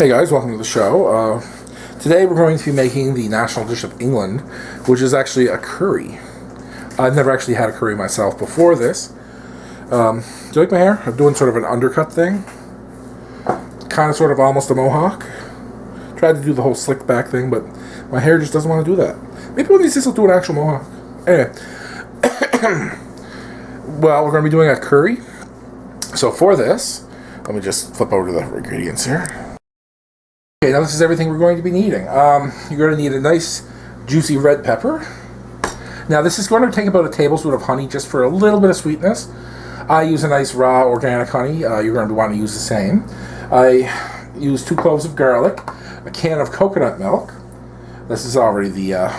Hey guys, welcome to the show. Today we're going to be making the national dish of England, which is actually a curry. I've never actually had a curry myself before this. Do you like my hair? I'm doing sort of an undercut thing. Kind of sort of almost a mohawk. Tried to do the whole slick back thing, but my hair just doesn't want to do that. Maybe one of these days I'll do an actual mohawk. Anyway. Well, we're going to be doing a curry. So for this, let me just flip over to the ingredients here. Okay, now this is everything we're going to be needing. You're going to need a nice juicy red pepper. Now this is going to take about a tablespoon of honey just for a little bit of sweetness. I use a nice raw organic honey. You're going to want to use the same. I use 2 cloves of garlic, a can of coconut milk. This is already the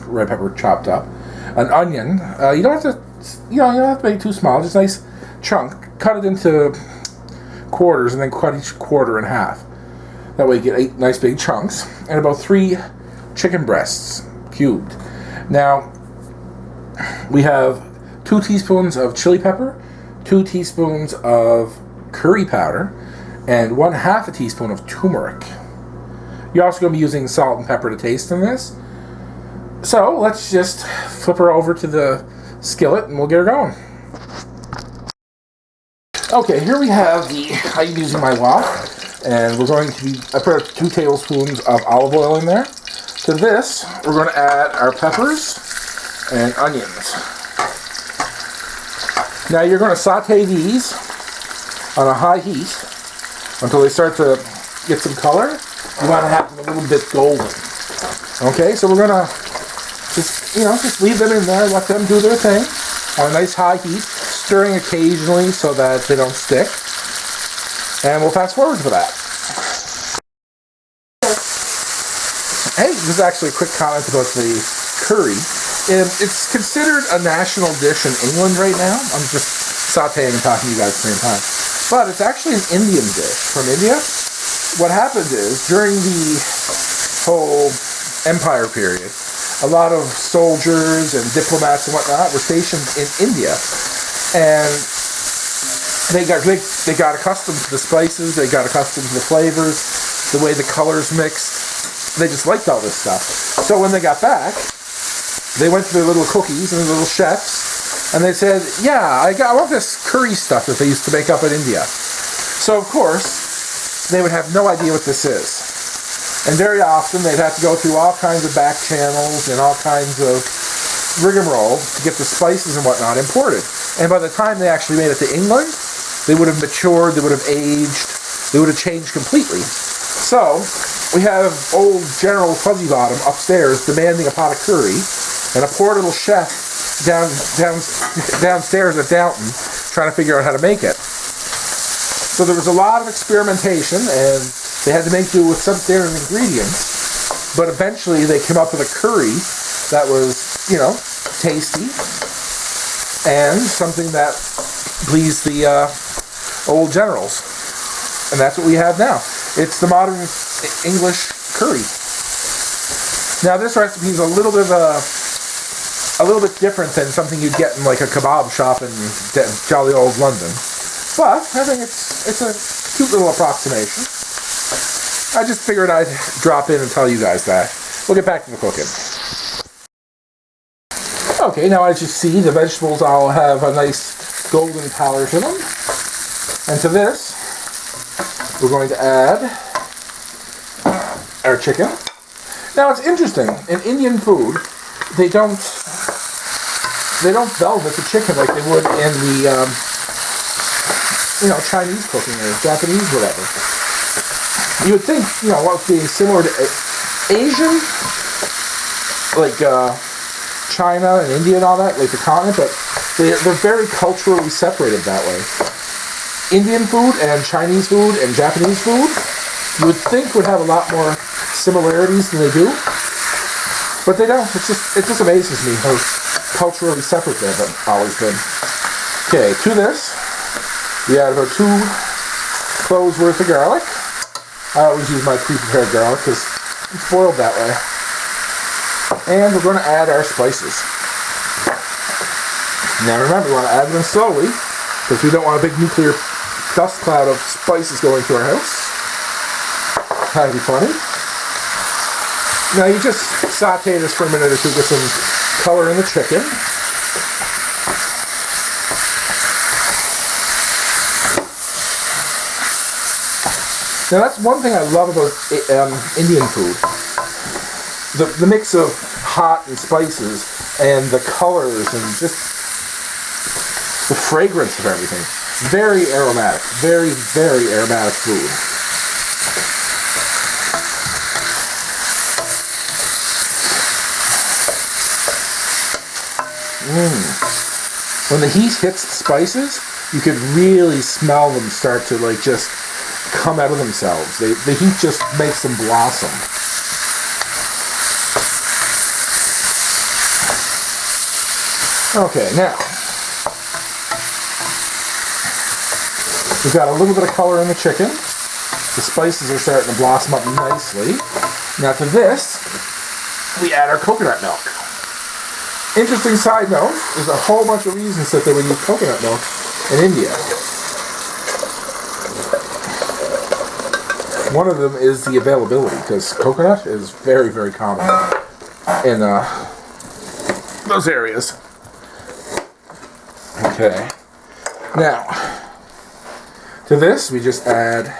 red pepper chopped up. An onion. You don't have to, you don't have to make it too small. Just a nice chunk. Cut it into quarters and then cut each quarter in half. That way you get 8 nice big chunks, and about 3 chicken breasts cubed. Now, we have 2 teaspoons of chili pepper, 2 teaspoons of curry powder, and 1/2 teaspoon of turmeric. You're also going to be using salt and pepper to taste in this. So, let's just flip her over to the skillet and we'll get her going. Okay, here we have I'm using my wok. And we're going to be, I put 2 tablespoons of olive oil in there. To this, we're going to add our peppers and onions. Now you're going to saute these on a high heat until they start to get some color. You want to have them a little bit golden. Okay, so we're going to just leave them in there, let them do their thing on a nice high heat, stirring occasionally so that they don't stick. And we'll fast forward for that. Hey, this is actually a quick comment about the curry. It's considered a national dish in England right now. I'm just sautéing and talking to you guys at the same time. But it's actually an Indian dish from India. What happened is, during the whole empire period, a lot of soldiers and diplomats and whatnot were stationed in India. And they got accustomed to the spices, they got accustomed to the flavors, the way the colors mixed. They just liked all this stuff. So when they got back, they went to their little cookies and their little chefs, and they said, yeah, I want this curry stuff that they used to make up in India. So of course, they would have no idea what this is. And very often they'd have to go through all kinds of back channels and all kinds of rigmarole to get the spices and whatnot imported. And by the time they actually made it to England, they would have matured, they would have aged, they would have changed completely. So, we have old General Fuzzy Bottom upstairs demanding a pot of curry, and a poor little chef downstairs at Downton trying to figure out how to make it. So there was a lot of experimentation, and they had to make do with substandard ingredients, but eventually they came up with a curry that was, tasty, and something that pleased the old generals. And that's what we have now. It's the modern English curry. Now this recipe is a little bit different than something you'd get in like a kebab shop in jolly old London. But I think it's a cute little approximation. I just figured I'd drop in and tell you guys that. We'll get back to the cooking. Okay, now as you see, the vegetables all have a nice golden color to them. And to this, we're going to add our chicken. Now it's interesting, in Indian food, they don't velvet the chicken like they would in the Chinese cooking or Japanese whatever. You would think, what being similar to Asian, like China and India and all that, like the continent, but they're very culturally separated that way. Indian food and Chinese food and Japanese food, you would think would have a lot more similarities than they do, but they don't. It just amazes me how culturally separate they've always been. Okay, to this, we add about 2 cloves worth of garlic. I always use my pre-prepared garlic because it's boiled that way. And we're going to add our spices. Now remember, we want to add them slowly because we don't want a big nuclear dust cloud of spices going through our house. That'd be funny. Now you just saute this for a minute or two, get some color in the chicken. Now that's one thing I love about Indian food. The mix of hot and spices and the colors and just the fragrance of everything. Very aromatic. Very, very aromatic food. When the heat hits the spices, you could really smell them start to like just come out of themselves. The heat just makes them blossom. Okay, now we've got a little bit of color in the chicken. The spices are starting to blossom up nicely. Now to this, we add our coconut milk. Interesting side note, there's a whole bunch of reasons that they would use coconut milk in India. One of them is the availability, because coconut is very, very common in those areas. Okay. Now, to this, we just add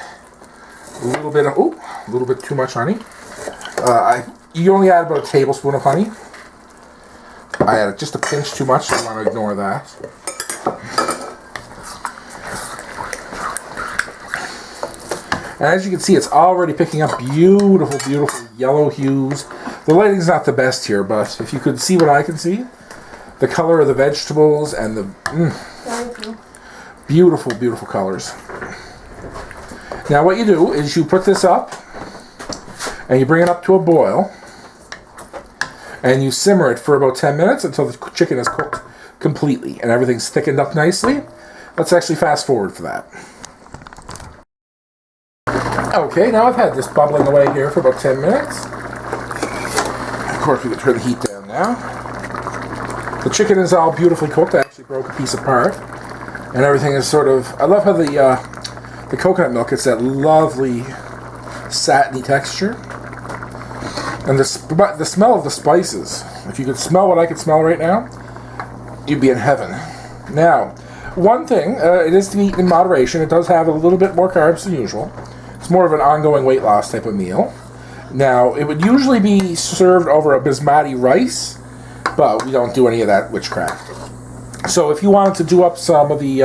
a little bit of, a little bit too much honey. You only add about a tablespoon of honey. I added just a pinch too much, so I want to ignore that. And as you can see, it's already picking up beautiful, beautiful yellow hues. The lighting's not the best here, but if you could see what I can see, the color of the vegetables and the beautiful, beautiful colors. Now what you do is you put this up and you bring it up to a boil and you simmer it for about 10 minutes until the chicken is cooked completely and everything's thickened up nicely. Let's actually fast forward for that. Okay, now I've had this bubbling away here for about 10 minutes. Of course, we can turn the heat down now. The chicken is all beautifully cooked. I actually broke a piece apart. And everything is sort of... I love how the coconut milk gets that lovely satiny texture. And the smell of the spices. If you could smell what I could smell right now, you'd be in heaven. Now, one thing, it is to be eaten in moderation. It does have a little bit more carbs than usual. It's more of an ongoing weight loss type of meal. Now, it would usually be served over a basmati rice, but we don't do any of that witchcraft. So if you wanted to do up some of the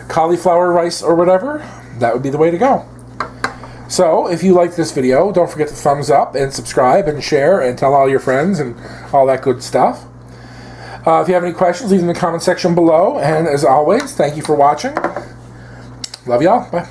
cauliflower rice or whatever, that would be the way to go. So, if you like this video, don't forget to thumbs up and subscribe and share and tell all your friends and all that good stuff. If you have any questions, leave them in the comment section below. And as always, thank you for watching. Love y'all. Bye.